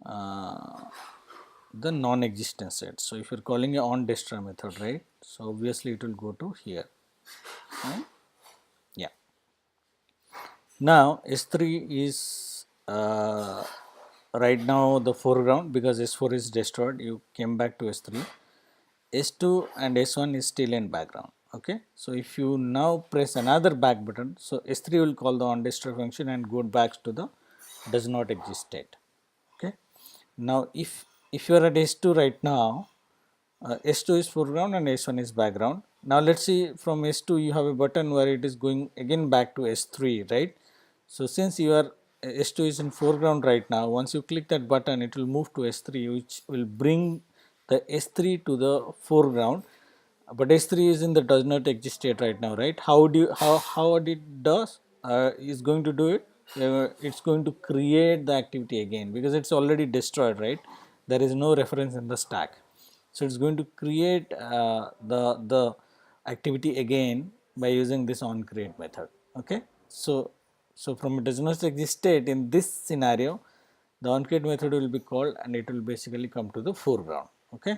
uh, the non-existent set. So, if you are calling a on destroy method, right? So, obviously it will go to here. Right? Yeah. Now, S3 is right now the foreground because S4 is destroyed. You came back to S3. S2 and S1 is still in background. Okay. So, if you now press another back button, so S3 will call the on destroy function and go back to the does not exist state. Okay. Now, if you are at S2 right now, S2 is foreground and S1 is background. Now, let us see from S2 you have a button where it is going again back to S3, right. So, since you are S2 is in foreground right now, once you click that button it will move to S3, which will bring the S3 to the foreground, but S3 is in the does not exist state right now, right. How do you, how it does is going to do it, it's going to create the activity again because it's already destroyed, right. There is no reference in the stack. So, it's going to create the activity again by using this on create method. Okay. So from a does not exist state in this scenario, the on create method will be called and it will basically come to the foreground. Okay.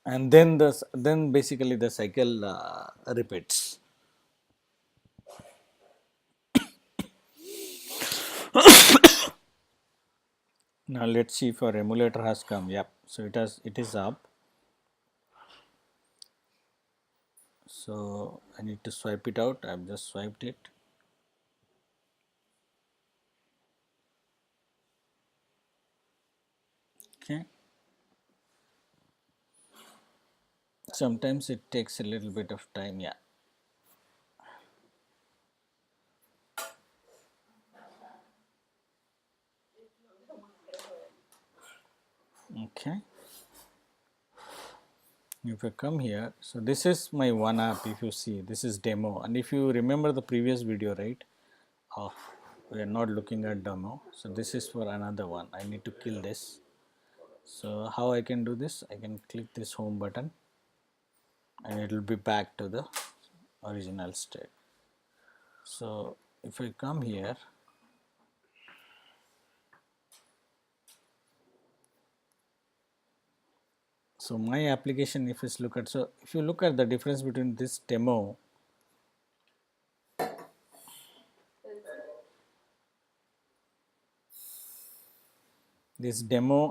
And then basically the cycle repeats. Now let's see if our emulator has come. Yep. So it is up. So I need to swipe it out. I've just swiped it. Okay. Sometimes it takes a little bit of time. Yeah. Okay. If I come here, so this is my one app. If you see, this is demo, and if you remember the previous video, right, oh, we are not looking at demo, so this is for another one. I need to kill this. So how I can do this? I can click this home button and it will be back to the original state. So if I come here, so my application, if it's look at, so if you look at the difference between this demo,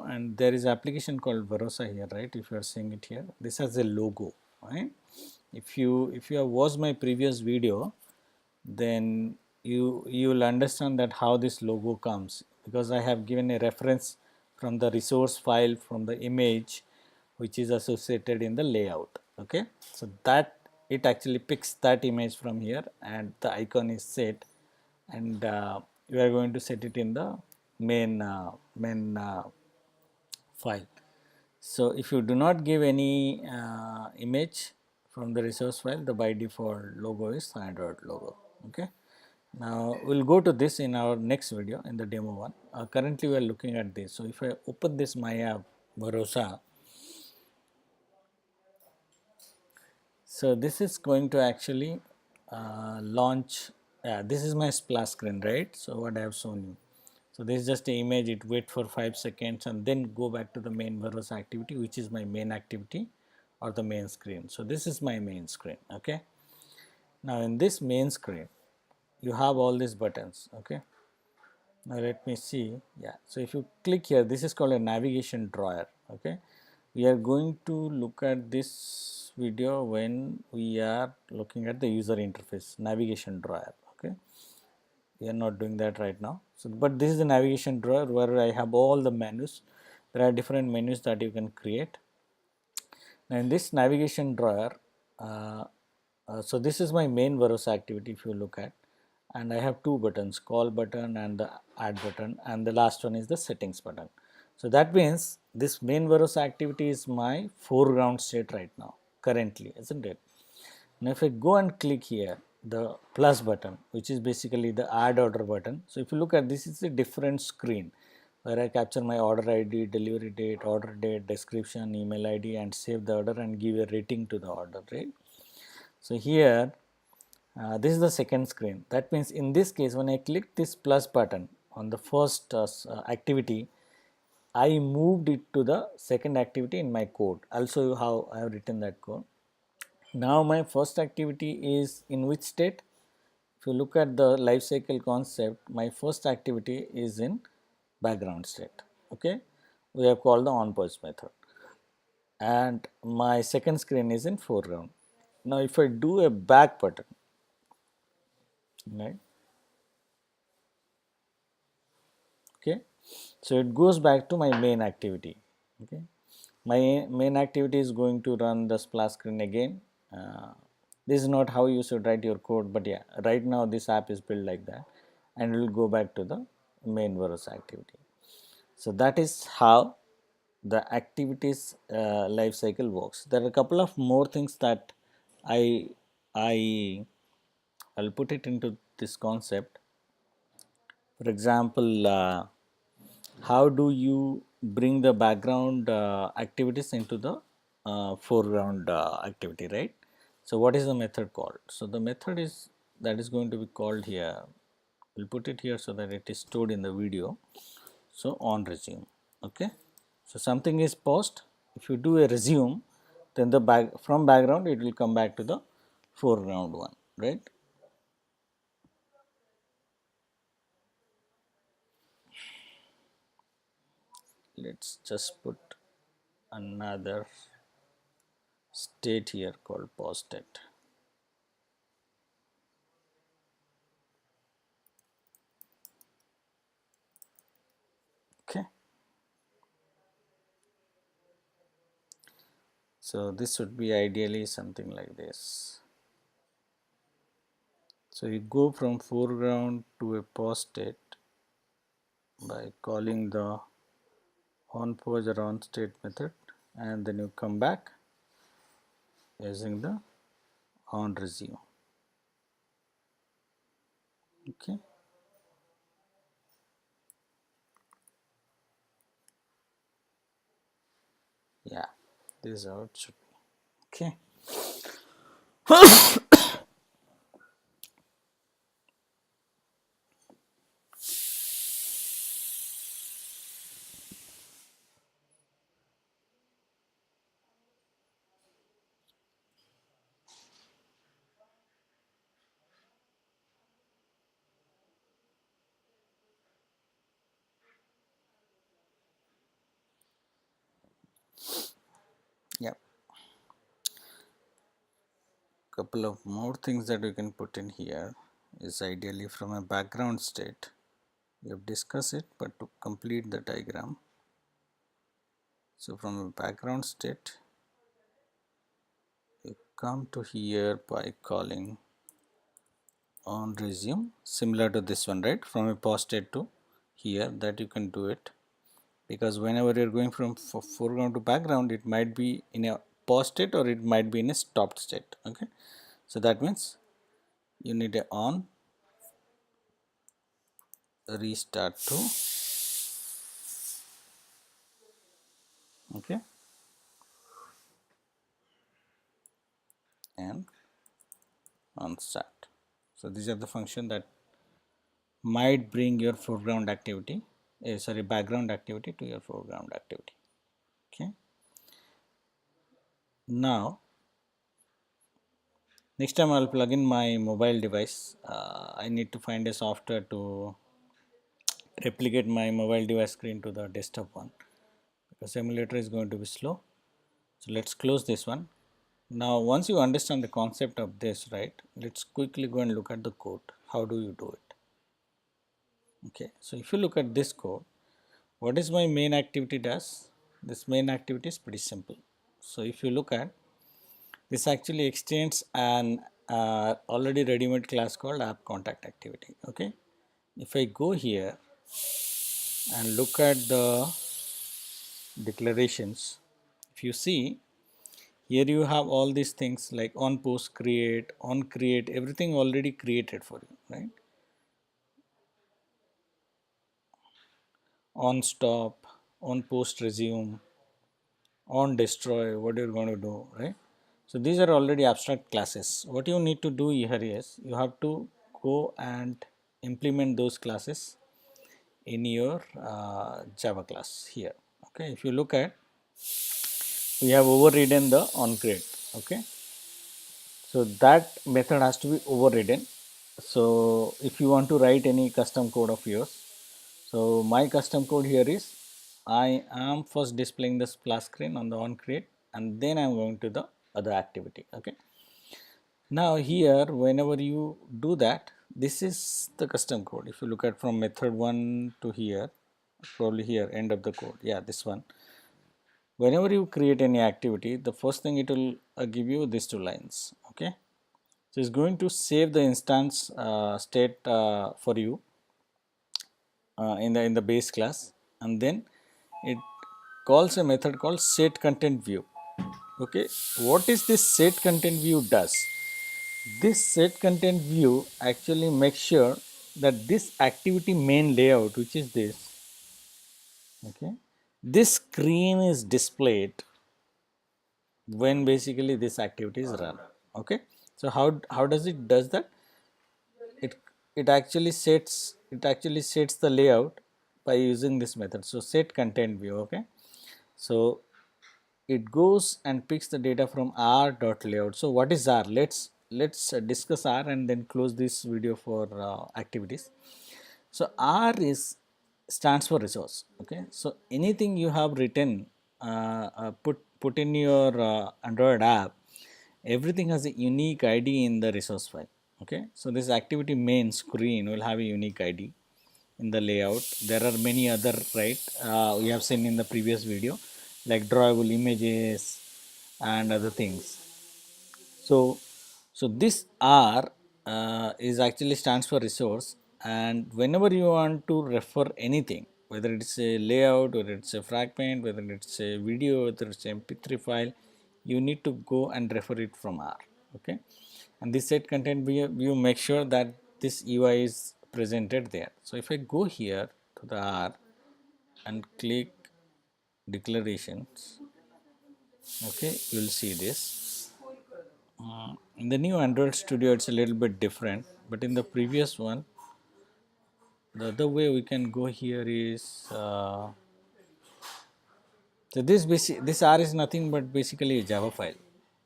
and there is application called Varosa here, right? If you are seeing it here, this has a logo, right? If you have watched my previous video, then you will understand that how this logo comes, because I have given a reference from the resource file from the image which is associated in the layout. Okay, so that it actually picks that image from here and the icon is set, and we are going to set it in the main file. So if you do not give any image from the resource file, the by default logo is Android logo. Okay. Now we'll go to this in our next video in the demo one. Currently we are looking at this. So if I open this my app Varosa, so this is going to actually launch. This is my splash screen, right? So what I have shown you. So this is just an image. It wait for 5 seconds and then go back to the main Varosa activity, which is my main activity or the main screen. So this is my main screen. Okay. Now in this main screen, you have all these buttons. Okay. Now let me see. Yeah. So if you click here, this is called a navigation drawer. Okay. We are going to look at this video when we are looking at the user interface navigation drawer. Okay. We are not doing that right now. So, but this is the navigation drawer where I have all the menus. There are different menus that you can create. Now in this navigation drawer, so this is my main Varosa activity if you look at, and I have two buttons, call button and the add button, and the last one is the settings button. So that means this main Varosa activity is my foreground state right now currently, isn't it? Now if I go and click here the plus button, which is basically the add order button. So if you look at this, it's a different screen where I capture my order ID, delivery date, order date, description, email ID, and save the order and give a rating to the order, right? So here this is the second screen. That means in this case when I click this plus button, on the first activity, I moved it to the second activity in my code. I'll show you how I have written that code. Now my first activity is in which state? If you look at the life cycle concept, my first activity is in background state. Okay, we have called the onPause method, and my second screen is in foreground. Now if I do a back button, right? Okay, so it goes back to my main activity. Okay, my main activity is going to run the splash screen again. This is not how you should write your code, but yeah, right now this app is built like that, and it will go back to the main Veros activity. So that is how the activities life cycle works. There are a couple of more things that I I I'll put it into this concept. For example, how do you bring the background activities into the foreground activity, right? So what is the method called? So the method is that is going to be called here. We'll put it here so that it is stored in the video. So on resume. Okay, so something is paused. If you do a resume, then the from background it will come back to the foreground one, right? Let's just put another state here called pause state. Okay, so this would be ideally something like this. So you go from foreground to a pause state by calling the on pause or on state method, and then you come back using the on resume. Okay, yeah, this is how it should be. Okay, yeah, couple of more things that we can put in here is ideally from a background state. We have discussed it, but to complete the diagram, so from a background state you come to here by calling on resume, similar to this one, right? From a pause state to here, that you can do it, because whenever you're going from foreground to background, it might be in a pause state or it might be in a stopped state. Okay, so that means you need a on restart to, okay, and on start. So these are the function that might bring your foreground activity, sorry, background activity to your foreground activity. Okay, now next time I'll plug in my mobile device. I need to find a software to replicate my mobile device screen to the desktop one, because emulator is going to be slow. So let's close this one. Now once you understand the concept of this, right, let's quickly go and look at the code. How do you do it? Okay, so if you look at this code, what is my main activity does? This main activity is pretty simple. So if you look at this, actually extends an already ready-made class called app contact activity. Okay, if I go here and look at the declarations, if you see here, you have all these things like on post create, on create, everything already created for you, right? On stop, on post resume, on destroy, what you're going to do, right? So these are already abstract classes. What you need to do here is you have to go and implement those classes in your Java class here. Okay, if you look at, we have overridden the onCreate. Okay, so that method has to be overridden. So if you want to write any custom code of yours, so my custom code here is, I am first displaying the splash screen on the onCreate, and then I am going to the other activity. Okay. Now here, whenever you do that, this is the custom code. If you look at from method 1 to here, probably here, end of the code, yeah, this one. Whenever you create any activity, the first thing it will give you these two lines. Okay, so it's going to save the instance state for you in the base class, and then it calls a method called set content view. Okay, what is this set content view does? This set content view actually makes sure that this activity main layout, which is this, okay, this screen is displayed when basically this activity is run. Okay, so how does it does that? It it actually sets the layout by using this method. So set content view. Okay, so it goes and picks the data from R dot layout. So what is R? Let's discuss R and then close this video for activities. So R is stands for resource. Okay, so anything you have written, put in your Android app, everything has a unique ID in the resource file. Okay, so this activity main screen will have a unique ID in the layout. There are many other, right, we have seen in the previous video, like drawable images and other things. So, so this R is actually stands for resource, and whenever you want to refer anything, whether it's a layout, whether it's a fragment, whether it's a video, whether it's an MP3 file, you need to go and refer it from R. Okay, and this set content view make sure that this UI is presented there. So if I go here to the R and click declarations, okay, you will see this. In the new Android Studio, it's a little bit different, but in the previous one, the other way we can go here is, so this R is nothing but basically a Java file.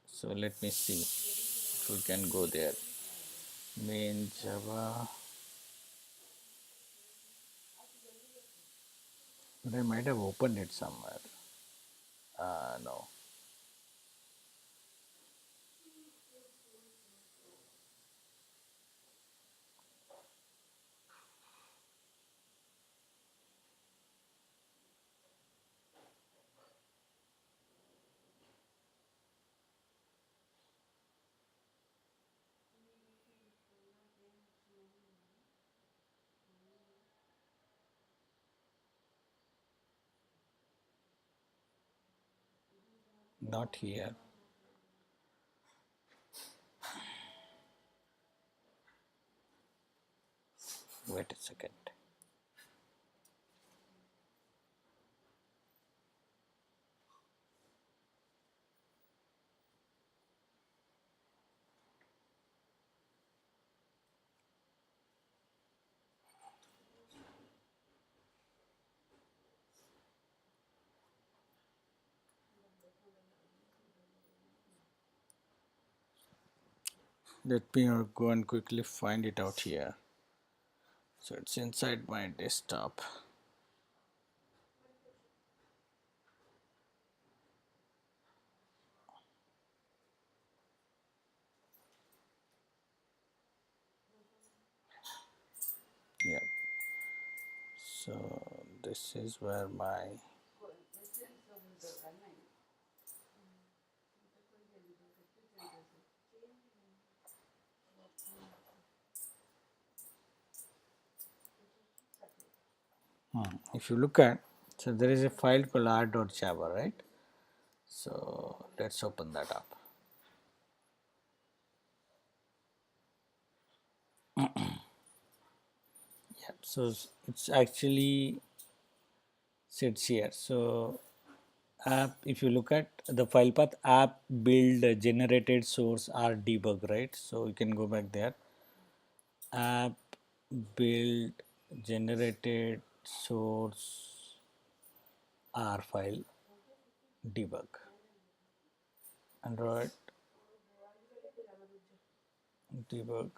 So let me see if we can go there. Main Java, but I might have opened it somewhere. No. Not here. Wait a second. Let me go and quickly find it out here. So it's inside my desktop. Yeah. So this is where my if you look at, so there is a file called r.java, right? So let's open that up. Yeah, so it's actually sits here. So app, if you look at the file path, app build generated source r debug, right? So you can go back there. App build generated source R file debug. Android debug.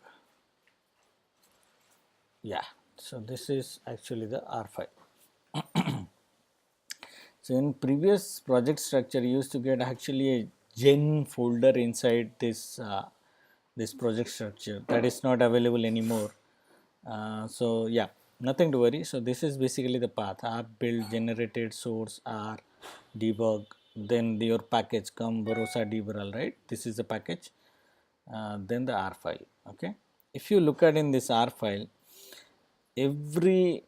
Yeah, so this is actually the R file. So in previous project structure, you used to get actually a gen folder inside this project structure. That is not available anymore. So yeah, nothing to worry. So this is basically the path: app build, generated, source, R, debug, then your package come Barossa debug, right? This is the package. Then the R file. Okay. If you look at in this R file, every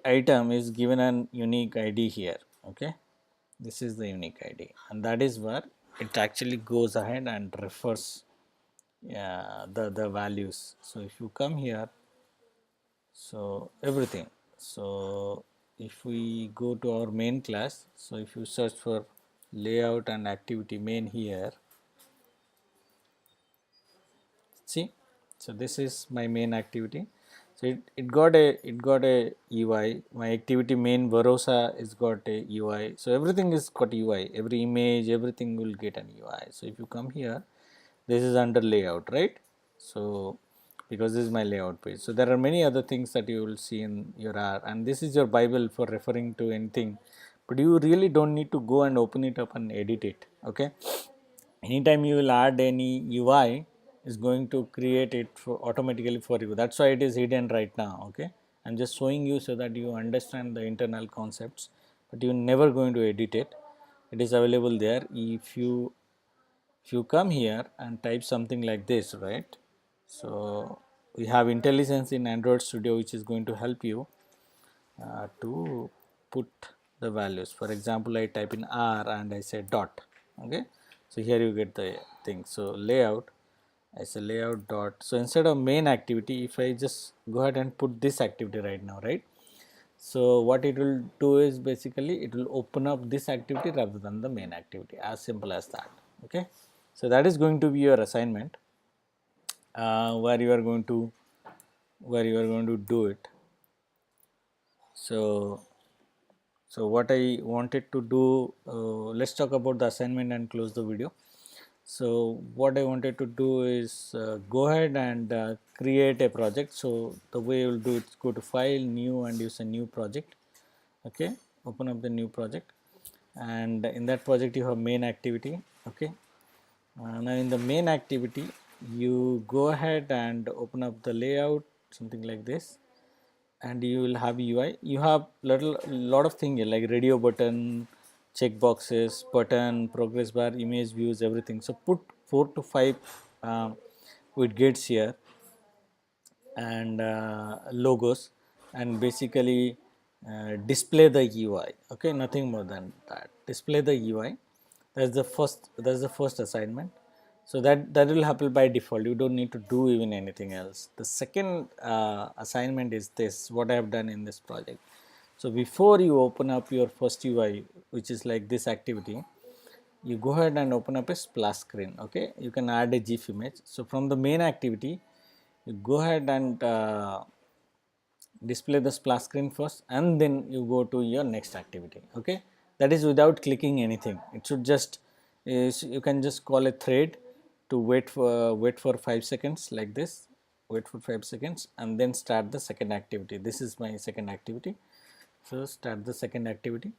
item is given an unique ID here. Okay, this is the unique ID, and that is where it actually goes ahead and refers the values. So if you come here, so everything, so if we go to our main class, so if you search for layout and activity main here, see, so this is my main activity. So it got a UI. My activity main Barossa is got a UI. So everything is got UI. Every image, everything will get an UI. So if you come here, this is under layout, right? So because this is my layout page. So there are many other things that you will see in your R, and this is your Bible for referring to anything. But you really don't need to go and open it up and edit it. Okay. Anytime you will add any UI, is going to create it for automatically for you. That's why it is hidden right now. Okay, I'm just showing you so that you understand the internal concepts, but you're never going to edit it. It is available there. If you come here and type something like this, right? So we have IntelliSense in Android Studio, which is going to help you to put the values. For example, I type in R and I say dot. Okay, so here you get the thing. So layout, I say layout dot. So instead of main activity, if I just go ahead and put this activity right now, right? So what it will do is basically it will open up this activity rather than the main activity, as simple as that. Okay, so that is going to be your assignment, where you are going to do it. So what I wanted to do, let's talk about the assignment and close the video. So what I wanted to do is go ahead and create a project. So the way you will do it is go to file, new, and use a new project. Okay, open up the new project, and in that project you have main activity. Okay, now in the main activity you go ahead and open up the layout, something like this, and you will have UI. You have lot of things here like radio button, check boxes, button, progress bar, image views, everything. So put 4 to 5 widgets here and logos, and basically display the UI. Okay, nothing more than that. Display the UI. That's the first assignment. So that will happen by default. You don't need to do even anything else. The second assignment is this, what I have done in this project. So before you open up your first UI, which is like this activity, you go ahead and open up a splash screen. Okay, you can add a GIF image. So from the main activity, you go ahead and display the splash screen first, and then you go to your next activity. Okay, that is without clicking anything. It should just you can just call a thread to wait for 5 seconds like this, wait for 5 seconds, and then start the second activity. This is my second activity. So start the second activity,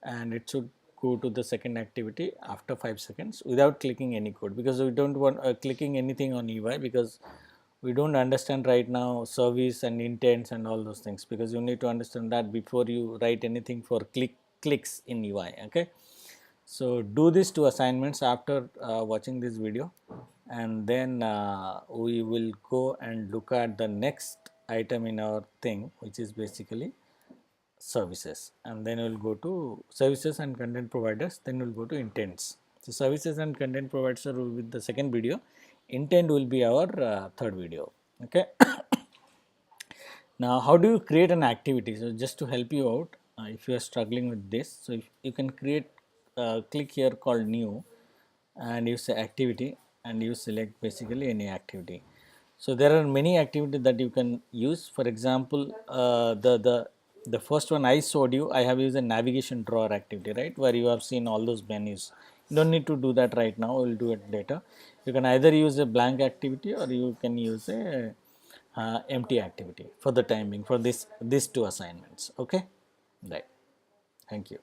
and it should go to the second activity after 5 seconds without clicking any code, because we don't want clicking anything on UI, because we don't understand right now service and intents and all those things, because you need to understand that before you write anything for clicks in UI. Okay, so do these two assignments after watching this video, and then we will go and look at the next item in our thing, which is basically services, and then we'll go to services and content providers, then we'll go to intents. So services and content providers will be the second video, intent will be our third video. Okay. Now how do you create an activity? So just to help you out, if you are struggling with this, so if you can create click here called new, and you say activity, and you select basically any activity. So there are many activities that you can use. For example, the The first one I showed you, I have used a navigation drawer activity, right, where you have seen all those menus. You don't need to do that right now, we'll do it later. You can either use a blank activity or you can use a empty activity for the timing for these two assignments. Okay, right. Thank you.